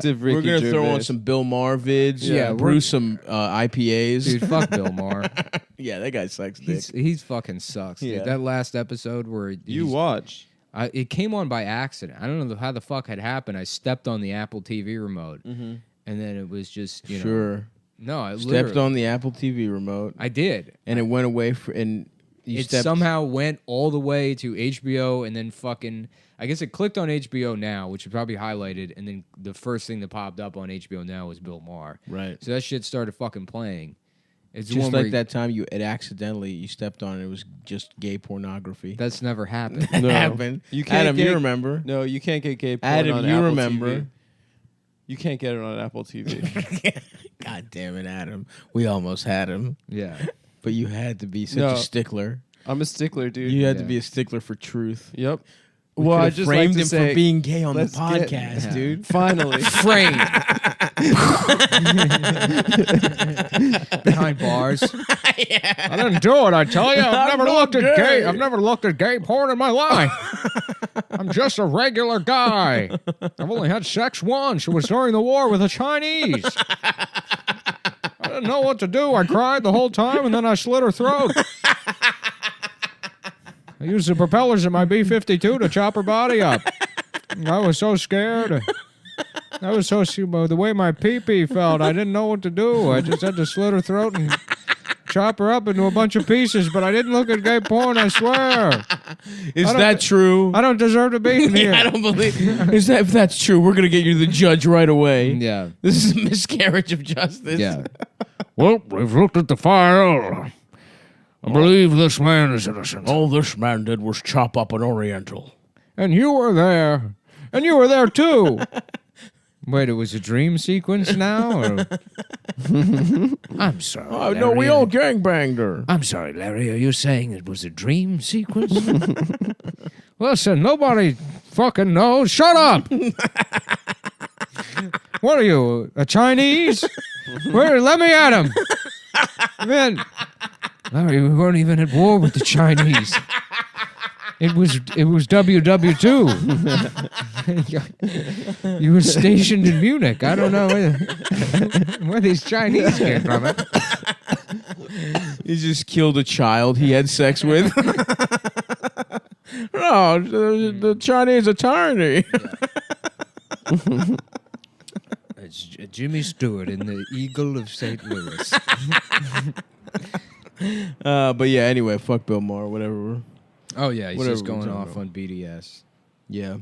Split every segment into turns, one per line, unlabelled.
We're gonna throw on some Bill Maher vids.
Yeah,
brew some IPAs.
Dude, fuck Bill Maher.
Yeah, that guy sucks dick.
He's fucking sucks, dude.
Yeah.
That last episode where
You watch.
it came on by accident. I don't know how the fuck had happened. I stepped on the Apple TV remote, and then it was just you know. No, I
stepped on the Apple TV remote.
I did,
and it went away and
it somehow went all the way to HBO, and then fucking. I guess it clicked on HBO Now, which is probably highlighted, and then the first thing that popped up on HBO Now was Bill Maher.
Right.
So that shit started fucking playing. It's
just like that time you stepped on it. It was just gay pornography.
That's never happened.
That happened.
You can't
you remember?
No, you can't get gay porn
Adam,
on
you
Apple
remember?
TV. You can't get it on Apple TV.
God damn it, Adam. We almost had him.
Yeah.
But you had to be such a stickler.
I'm a stickler, dude.
You had to be a stickler for truth.
Yep.
Well, I just framed him
for
being gay on the podcast, dude.
Finally.
Framed. Behind bars.
Yeah.
I didn't do it, I tell you. I've never looked at gay porn in my life. I'm just a regular guy. I've only had sex once. It was during the war with the Chinese. I didn't know what to do. I cried the whole time, and then I slit her throat. I used the propellers in my B-52 to chop her body up. I was so scared. I was so the way my pee-pee felt. I didn't know what to do. I just had to slit her throat and chop her up into a bunch of pieces, but I didn't look at gay porn, I swear.
Is that true?
I don't deserve to be in here.
I don't believe. If that's true, we're going to get you the judge right away.
Yeah.
This is a miscarriage of justice.
Yeah.
Well, we've looked at the file. I believe this man is innocent.
All this man did was chop up an Oriental.
And you were there. And you were there, too. Wait, it was a dream sequence now? Or?
I'm sorry.
Oh, no, we all gangbanged her.
I'm sorry, Larry. Are you saying it was a dream sequence?
Listen, nobody fucking knows. Shut up! What are you, a Chinese? Let me at him. Man, Larry, we weren't even at war with the Chinese. It was WW2. You were stationed in Munich. I don't know where these Chinese came from.
He just killed a child he had sex with. No, the Chinese attorney.
It's Jimmy Stewart in the Eagle of St. Louis.
But yeah, anyway, fuck Bill Maher, whatever.
Oh, yeah, he's
Whatever
just
we're
going
talking
off
about.
on BDS.
Yeah.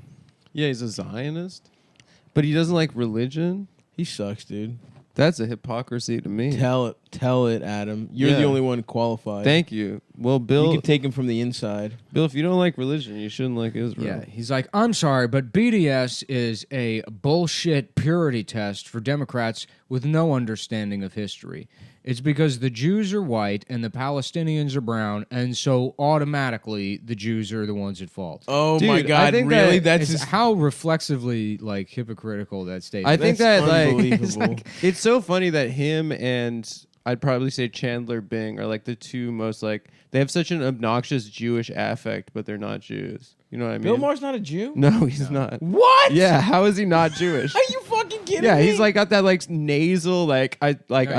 Yeah, he's a Zionist, but he doesn't like religion.
He sucks, dude.
That's a hypocrisy to me.
Tell it, Adam. You're the only one qualified.
Thank you. Well,
You
Bill,
can take him from the inside.
if you don't like religion, you shouldn't like Israel.
Yeah, he's like, I'm sorry, but BDS is a bullshit purity test for Democrats with no understanding of history. It's because the Jews are white and the Palestinians are brown, and so automatically the Jews are the ones at fault.
Oh
Dude,
my
I
God!
think
Really?
It's how reflexively like hypocritical that statement.
I think
That's
that
unbelievable.
it's so funny that him and I'd probably say Chandler Bing are like the two most like they have such an obnoxious Jewish affect, but they're not Jews. You know what I mean?
Bill Maher's not a Jew.
No, he's not.
What?
Yeah, how is he not Jewish?
Are you fucking kidding
Yeah,
me?
he's like got that like nasal like I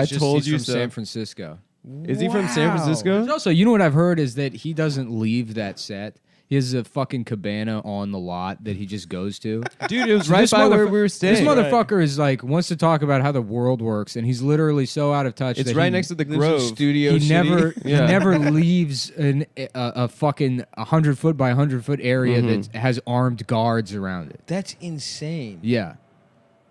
told you
from
so.
San Francisco.
Is he from San Francisco?
Also, you know what I've heard is that he doesn't leave that set. He has a fucking cabana on the lot that he just goes to.
Dude, it was right by where we were staying.
This motherfucker is like wants to talk about how the world works, and he's literally so out of touch.
It's
that
right
he,
next to the
Lives in
Grove.
Studio
He
City.
never
Yeah.
he never leaves a fucking 100-foot by 100-foot area that has armed guards around it.
That's insane.
Yeah,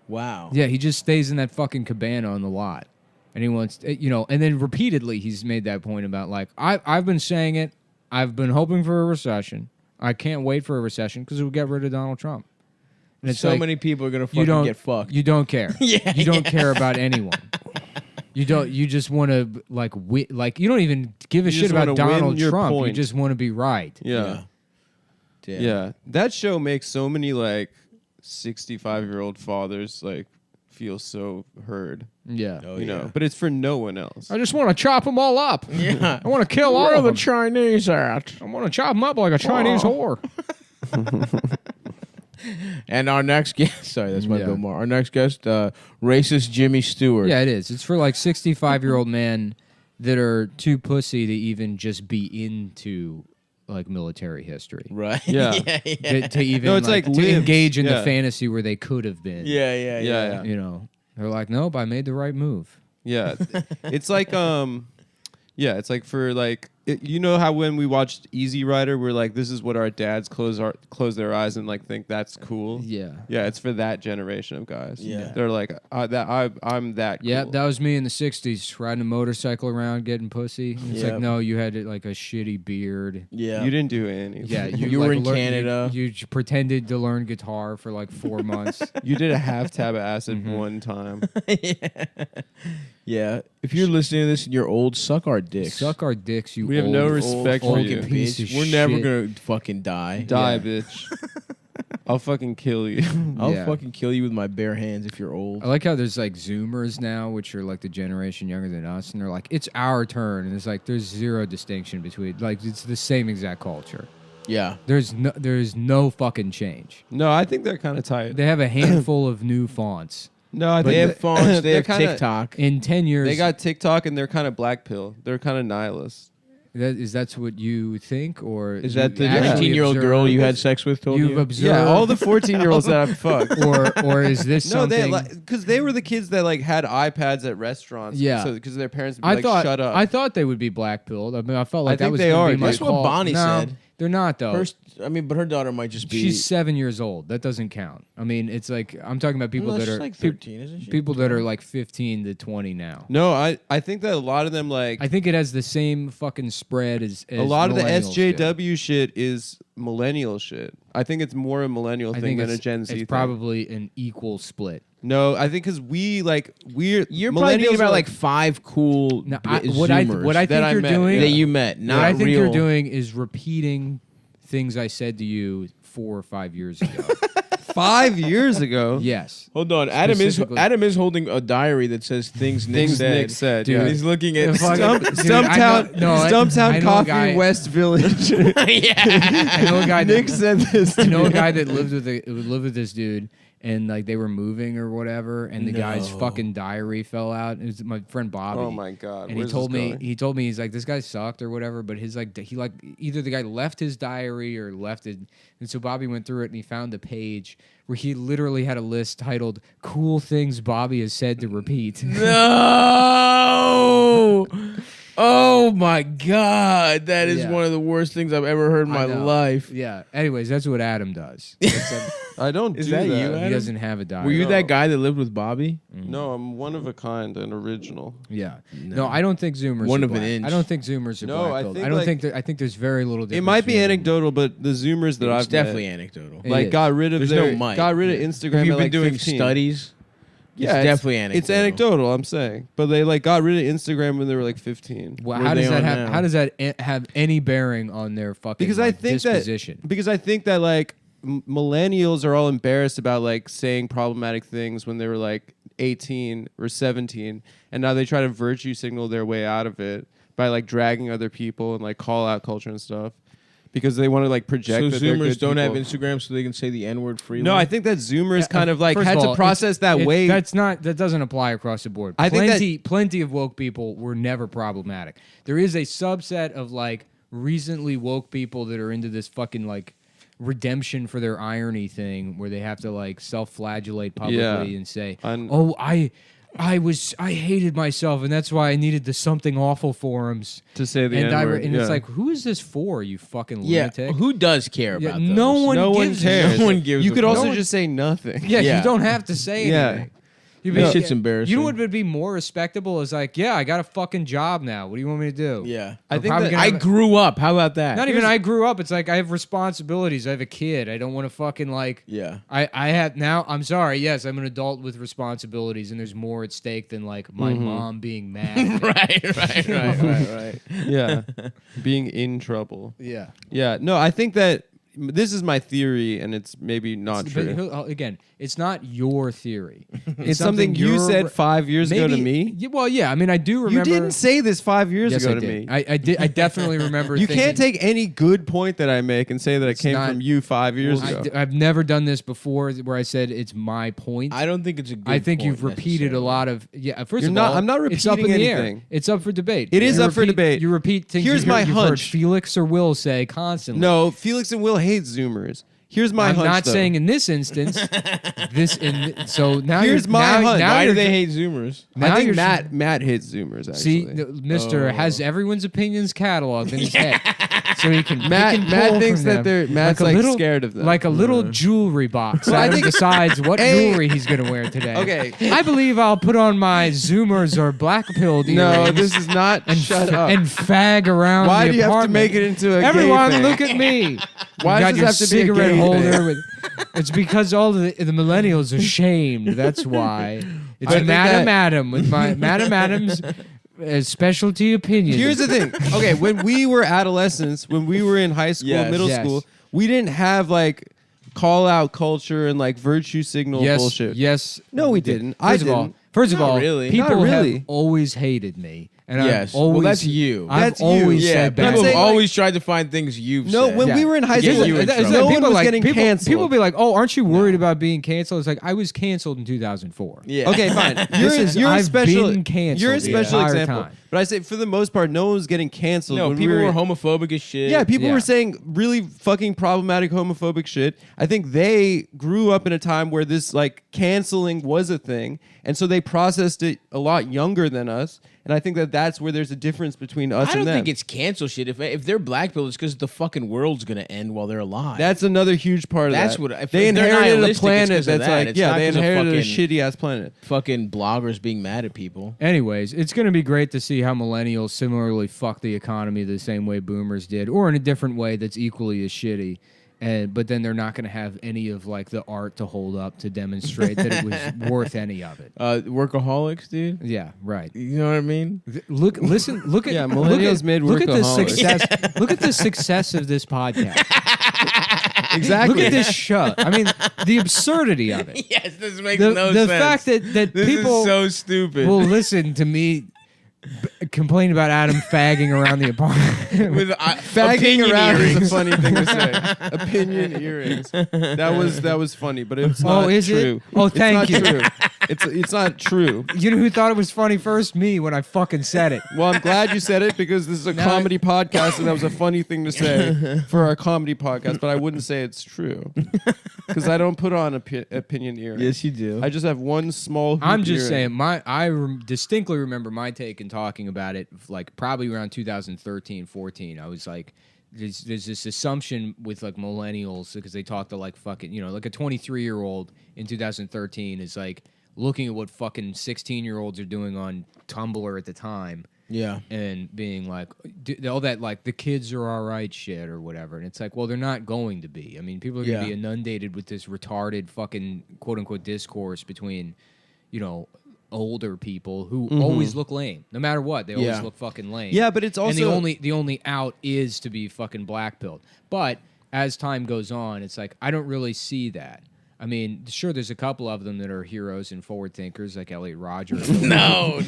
Wow.
yeah. He just stays in that fucking cabana on the lot, and he wants and then repeatedly he's made that point about like I've been saying it. I've been hoping for a recession. I can't wait for a recession because it would get rid of Donald Trump. And it's
So
like,
many people are gonna
you
fucking
don't
get fucked.
You don't care.
Yeah,
you don't care about anyone. You don't. You just want to like you don't even give a
You
shit
just
about
wanna win
Donald
your
Trump. You
point.
just want to be right.
Yeah.
Damn.
Yeah. That show makes so many like 65-year-old fathers like feel so heard.
Yeah.
Oh,
You know,
yeah.
but it's for no one else.
I just want to chop them all up.
Yeah.
I want to kill all
Where are
of
the
them.
Chinese at?
I want to chop them up like a Chinese whore.
And our next guest, sorry, that's my
Yeah.
Bill Maher. Our next guest, racist Jimmy Stewart.
Yeah, it is. It's for like 65-year-old men that are too pussy to even just be into like military history.
Right.
Yeah.
To even
No, it's like
to
lives.
engage in
Yeah.
the fantasy where they could have been.
Yeah.
You know, they're like, nope, I made the right move.
Yeah, it's like it's like for like you know how when we watched Easy Rider, we're like, this is what our dads close their eyes and like think that's cool.
Yeah.
Yeah, it's for that generation of guys.
Yeah.
They're like I'm that. Cool.
Yeah, that was me in the 60s, riding a motorcycle around, getting pussy. It's
Yep.
like, no, you had like a shitty beard.
Yeah.
You didn't do anything.
Yeah,
You were in Canada.
You pretended to learn guitar for like 4 months.
You did a half tab of acid one time.
Yeah. If you're listening to this and you're old, suck our dicks.
Suck our dicks, you
We have
old,
no
old
respect for
fucking
you.
piece of
We're never
shit.
gonna fucking die.
Die, bitch. I'll fucking kill you.
I'll
Yeah.
fucking kill you with my bare hands if you're old.
I like how there's like Zoomers now, which are like the generation younger than us, and they're like, it's our turn, and it's like there's zero distinction between, like it's the same exact culture.
Yeah.
There's no fucking change.
No, I think they're kind of tight.
They have a handful of new fonts.
No, I think
They have phones. They
they're
have
kinda-
TikTok.
In 10 years,
They got TikTok and they're kind of black pill. They're kind of nihilist.
that's what you think, or
Is
you
that the
actually
19-year-old
observe-
girl you had sex with told
You've
you?
observed,
Yeah, all the 14-year-olds that I've fucked.
or is this
No,
something?
because they were the kids that like had iPads at restaurants.
Yeah.
so because their parents would be
I
like,
thought
shut up.
I thought they would be black pilled. I mean, I felt like
I
that
think
was
they
gonna
are,
be my
That's what
call.
Bonnie
No,
said.
They're not though.
But her daughter might just be.
She's 7 years old. That doesn't count. I mean, it's like I'm talking about people
Well,
that
she's
are
like 13, isn't she?
people that are like 15 to 20 now.
No, I think that a lot of them like
I think it has the same fucking spread as
a lot of the
millennials do.
SJW shit is millennial shit. I think it's more a millennial
I
thing
think
than a
it's,
Gen Z
it's
thing.
probably an equal split.
No, I think because we're
You're probably thinking
millennials
about
are
like 5 cool
No,
Zoomers
what I
that
think
I
you're
met,
doing,
yeah.
that you met, not
what I think
real.
you're doing is repeating things I said to you 4 or 5 years ago.
5 years ago.
Yes.
Hold on, Adam
Specifically-
is holding a diary that says things Nick
Things
said.
Nick said.
Dude.
yeah.
He's looking at
Stumptown
I know a
Coffee
guy-
West Village.
I know a guy that
Nick said this.
I know a guy that lived with this dude, and like they were moving or whatever, and the guy's
No.
fucking diary fell out. It was my friend Bobby.
Oh my god!
And
Where's
he told
this
me
going?
he's like, this guy sucked or whatever, but his like he like either the guy left his diary or left it, and so Bobby went through it and he found a page where he literally had a list titled "Cool Things Bobby Has Said to Repeat."
No. Oh my God, that is
Yeah.
one of the worst things I've ever heard in
I
my
know.
life.
Yeah. Anyways, that's what Adam does.
I don't
Is
do
that
that.
you,
He
Adam?
doesn't have a diary.
Were you
No.
that guy that lived with Bobby?
No, I'm one of a kind and original.
Yeah. No, I don't think Zoomers.
One
are
of an
black.
inch.
I don't think Zoomers are
No, I
black pilled.
think,
I don't
like-
think I think there's very little difference.
It might be
between them.
anecdotal, but the Zoomers that
It's
I've
definitely
met,
anecdotal.
It
like
is.
got rid of
There's
their
no mic.
got rid of
Have
Instagram
you
at
been
like
doing
15.
studies?
Yeah,
it's definitely anecdotal.
It's anecdotal. I'm saying, but they like got rid of Instagram when they were like 15.
Well,
Where
how
they
does that
are
have?
now.
How does that have any bearing on their fucking
Because I
like,
think
disposition?
that like millennials are all embarrassed about like saying problematic things when they were like 18 or 17, and now they try to virtue signal their way out of it by like dragging other people and like call out culture and stuff because they want to like project.
So
that they're
Zoomers
good
don't have
people.
Instagram so they can say the N-word freely?
No, I think that Zoomers kind of like
First
had
of
to
all,
process that way.
That doesn't apply across the board.
I think that-
plenty of woke people were never problematic. There is a subset of like recently woke people that are into this fucking like redemption for their irony thing where they have to like self-flagellate publicly
Yeah.
and say,
Un-
"Oh, I hated myself, and that's why I needed the something awful forums."
to say the
And,
N-word.
and
yeah.
it's like, who is this for? You fucking
Yeah,
lunatic.
who does care
Yeah,
about
no
those?
one
no one
gives a
cares.
shit.
No one gives
You
a
could
fuck.
also
No one-
just say nothing.
Yeah,
Yeah.
you don't have to say
Yeah.
anything. You'd
That
be-
shit's embarrassing.
You know what would be more respectable is like, yeah, I got a fucking job now. What do you want me to do?
Yeah.
I
I'm
think
probably
that
gonna
I
have a-
grew up. How about that?
Not even I grew up. It's like I have responsibilities. I have a kid. I don't want to fucking like.
Yeah.
I have now. I'm sorry. Yes, I'm an adult with responsibilities, and there's more at stake than like my mom being mad.
right.
Yeah. Being in trouble.
Yeah.
Yeah. No, I think that this is my theory, and it's maybe not true.
Again, it's not your theory.
It's something you said 5 years ago to me.
Well, yeah. I mean, I do remember.
You didn't say this 5 years
Yes,
ago
I
to
did.
me.
I did. I definitely remember.
You
thinking,
can't take any good point that I make and say that it came
not-
from you 5 years ago.
I've never done this before, where I said it's my point.
I don't think it's a good
I think
point
you've repeated a lot of. Yeah. First
You're
of
not-
all,
I'm not
it's up in
repeating
the air.
anything.
It's up for debate.
It is
You
up for
repeat-
debate.
You repeat things.
Here's my
you've heard
hunch.
Felix or Will say constantly.
No, Felix and Will hate Zoomers. Here's my
I'm
hunch.
not
though.
saying in this instance. So now
Here's
you're,
my
now,
hunch.
now
Why
you're
do they
ju-
hate Zoomers?
Now
I think
you're
Matt hates Zoomers.
See,
Actually,
Mister has everyone's opinions cataloged in his head, so he can.
Matt
he can
Matt
pull
thinks
from
that
them
Matt's
a
like
little,
scared of them.
like a little jewelry box.
Well, I
Adam
think-
decides what
Hey.
jewelry he's going to wear today.
Okay.
I believe I'll put on my Zoomers or black pilled
no,
earrings
this is not.
and
shut up.
and fag around.
Why
the
do you have to
apartment.
make it into a
Everyone,
gay thing?
look at me.
Why
you got
does it
your
have to be a
cigarette
gay
holder
thing?
with. It's because all the millennials are shamed. That's why. It's
I think
Madam
that-
Adam with my Madam Adam's specialty opinion.
Here's the thing. Okay, when we were adolescents, when we were in high school,
Yes.
middle
Yes.
school, we didn't have like call out culture and like virtue signal bullshit.
Yes.
No, we didn't. I
First of all,
didn't.
first of
Not
all,
really.
people
Not really.
have always hated me, and
Yes.
I've always,
Well, that's you.
I've
That's you.
always
Yeah,
said
but I'm
bad.
people have
saying, like-
always tried to find things you've
No,
said.
when
Yeah.
we were in high
Get
school,
you in trouble.
no one
people
was
like,
getting
people,
canceled.
People be like, "Oh, aren't you worried about being canceled?" It's like I was canceled in 2004.
Yeah.
Okay, fine.
This
You're a
I've
special.
been canceled
You're a
the
special
entire
example.
time.
But I say for the most part, no one was getting canceled.
No,
when
people
we
were homophobic as shit.
Yeah, people
Yeah.
were saying really fucking problematic homophobic shit. I think they grew up in a time where this like canceling was a thing, and so they processed it a lot younger than us. And I think that that's where there's a difference between us
I
and
don't
them.
think it's cancel shit. If they're black people, it's because the fucking world's gonna end while they're alive.
That's another huge part of
That's
that.
what- if
they
they're
inherited a
nihilistic, it's
planet
'cause of
that's
that.
like
It's
yeah,
not
they
'cause of
inherited a
fucking-
shitty ass planet.
fucking bloggers being mad at people.
Anyways, it's going to be great to see how millennials similarly fuck the economy the same way boomers did, or in a different way that's equally as shitty. But then they're not going to have any of like the art to hold up to demonstrate that it was worth any of it.
Workaholics, dude.
Yeah, right.
You know what I mean?
Look at
Yeah,
look
millennials
at,
made
look at the
workaholics.
success. Look at the success of this podcast.
Exactly.
Look at this show. I mean, the absurdity of it.
Yes, this makes
The,
no
the
sense.
fact that
this
people
is so stupid.
will listen to me complain about Adam fagging around the apartment.
With
Fagging
opinion
around is
earrings.
a funny thing to say. Opinion earrings. That was funny, but it's not
is it?
true.
Oh, thank
it's
you.
not True. It's not true.
You know who thought it was funny first? Me, when I fucking said it.
Well, I'm glad you said it because this is a comedy podcast, and that was a funny thing to say for our comedy podcast. But I wouldn't say it's true because I don't put on opinion earrings.
Yes, you do.
I just have one small. Hoop
I'm just
earring.
saying, I distinctly remember my take and talking about it, like probably around 2013, 14. I was like, there's this assumption with like millennials because they talk to like fucking, like a 23-year-old in 2013 is like looking at what fucking 16-year-olds are doing on Tumblr at the time.
Yeah.
And being like, all that, like, the kids are all right shit or whatever. And it's like, well, they're not going to be. I mean, people are going to be inundated with this retarded fucking quote-unquote discourse between, older people who always look lame. No matter what, they always look fucking lame.
Yeah, but it's also
And the only out is to be fucking black-pilled. But as time goes on, it's like, I don't really see that. I mean, sure, there's a couple of them that are heroes and forward thinkers, like Elliot Rodger.
No.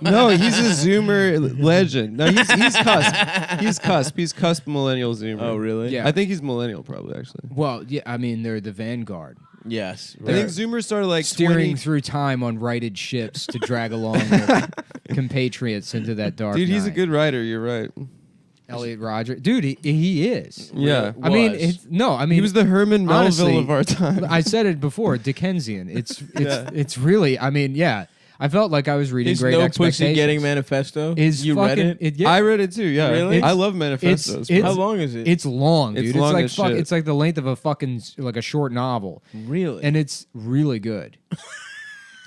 No, he's a Zoomer legend. No, he's cusp. He's cusp. He's cusp millennial Zoomer.
Oh, really?
Yeah.
I think he's millennial probably actually.
Well, yeah, I mean, they're the vanguard.
Yes.
I think Zoomers started like
Steering
20
through time on righted ships to drag along their compatriots into that dark
Dude, he's a
night.
good writer. You're right.
Elliot Rodger. Dude, he is.
Yeah.
I mean,
Was.
I mean,
He was the Herman Melville
honestly,
of our time.
I said it before, Dickensian. It's
Yeah.
it's really, I mean, yeah. I felt like I was reading
His
Great
No
Expectations.
Pussy Getting Manifesto.
Is
you
fucking,
read it?
yeah,
I read it too. Yeah,
Really?
I love manifestos.
it's-
How long is it?
it's long, dude.
It's
It's
long
like
as shit.
It's like the length of a fucking like a short novel,
really.
and it's really good.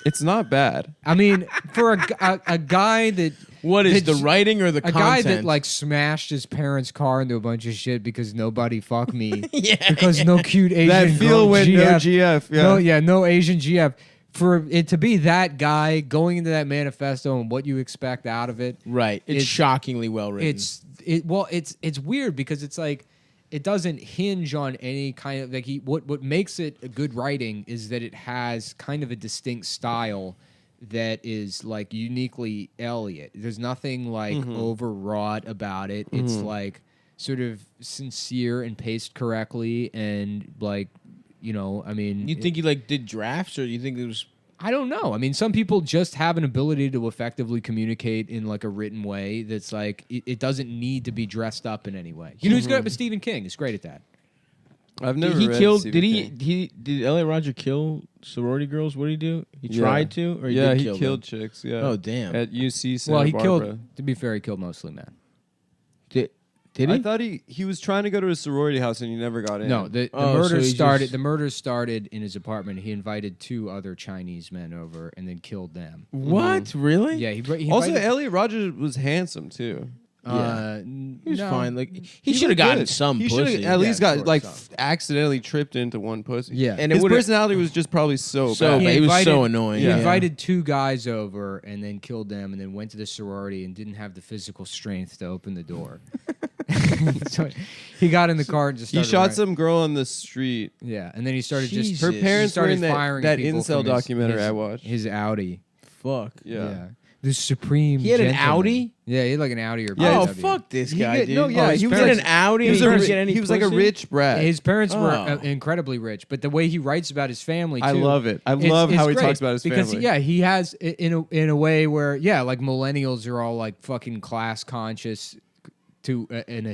It's not bad.
I mean, for a guy that
what is the
it's-
writing or the
a
content?
guy that like smashed his parents' car into a bunch of shit because nobody fucked me.
Yeah,
Because no cute Asian
That feel
girl
went no GF. Yeah.
No Asian GF. For it to be that guy going into that manifesto and what you expect out of it,
Right. It's shockingly well written.
it's weird because it's like it doesn't hinge on any kind of like what makes it a good writing is that it has kind of a distinct style that is like uniquely Elliot. There's nothing like overwrought about it. It's like sort of sincere and paced correctly and like, you know, I mean,
You think he like did drafts, or you think it was?
I don't know. I mean, some people just have an ability to effectively communicate in like a written way that's like it doesn't need to be dressed up in any way. You know who's good at Stephen King? He's great at that.
I've never
He
read
killed.
Stephen
Did
King.
Did Elliot Rodger kill sorority girls? What did he do? He tried to, or he
yeah,
did
he
kill
killed
them?
chicks. Yeah.
Oh damn!
At UC Santa
Well, he
Barbara.
killed. To be fair, he killed mostly men.
Did he?
I thought he was trying to go to a sorority house and he never got in.
No, the
Oh, so
murders
he
started.
just-
The murders started in his apartment. He invited 2 other Chinese men over and then killed them.
What? Really?
Yeah, he
Also,
invited,
Elliot Rodger was handsome too.
He was
no.
fine. Like
He
he should have
looked
gotten
good.
some
He shoulda
pussy.
at least got
sure,
like
some.
accidentally tripped into one pussy.
Yeah.
And it
his
would've-
personality was just probably so
So
bad.
bad. He was
invited-
so annoying.
He
Yeah.
invited 2 guys over and then killed them, and then went to the sorority and didn't have the physical strength to open the door. So he got in the car and just
He
started
shot
running.
some girl on the street.
Yeah, and then he started just
Jesus.
Her
He
parents were
started
in that
firing people
incel
from his-
documentary
his-
I watched.
his Audi.
Fuck.
Yeah.
The supreme.
He had an
gentleman.
Audi?
Yeah, he had like an Audi or
Yeah,
Oh
BMW.
fuck this
He
guy,
get-
dude.
no, yeah,
his
he was
parents-
like-
an Audi.
He was,
and
a,
couldn't
ri-
get any
he was like a
pussy?
rich brat.
His parents were
Oh.
incredibly rich, but the way he writes about his family, too,
I love it. I
it's-
love how
it's
he
great
talks about his
because,
family.
yeah, he has in a way where like millennials are all like fucking class conscious to an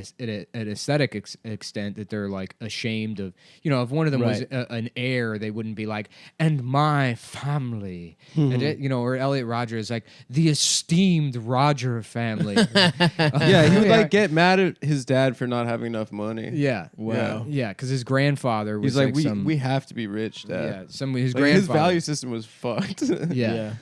aesthetic extent that they're like ashamed of. You know, if one of them was
Right.
an heir, they wouldn't be like, and my family, and you know, or Elliot Rodger is like the esteemed Rodger family.
Yeah, he would like get mad at his dad for not having enough money.
Yeah.
Wow.
Yeah, because his grandfather was
He's like,
some,
we have to be rich, dad.
yeah, his
Like, his
grandfather.
value system was fucked.
Yeah.
Yeah.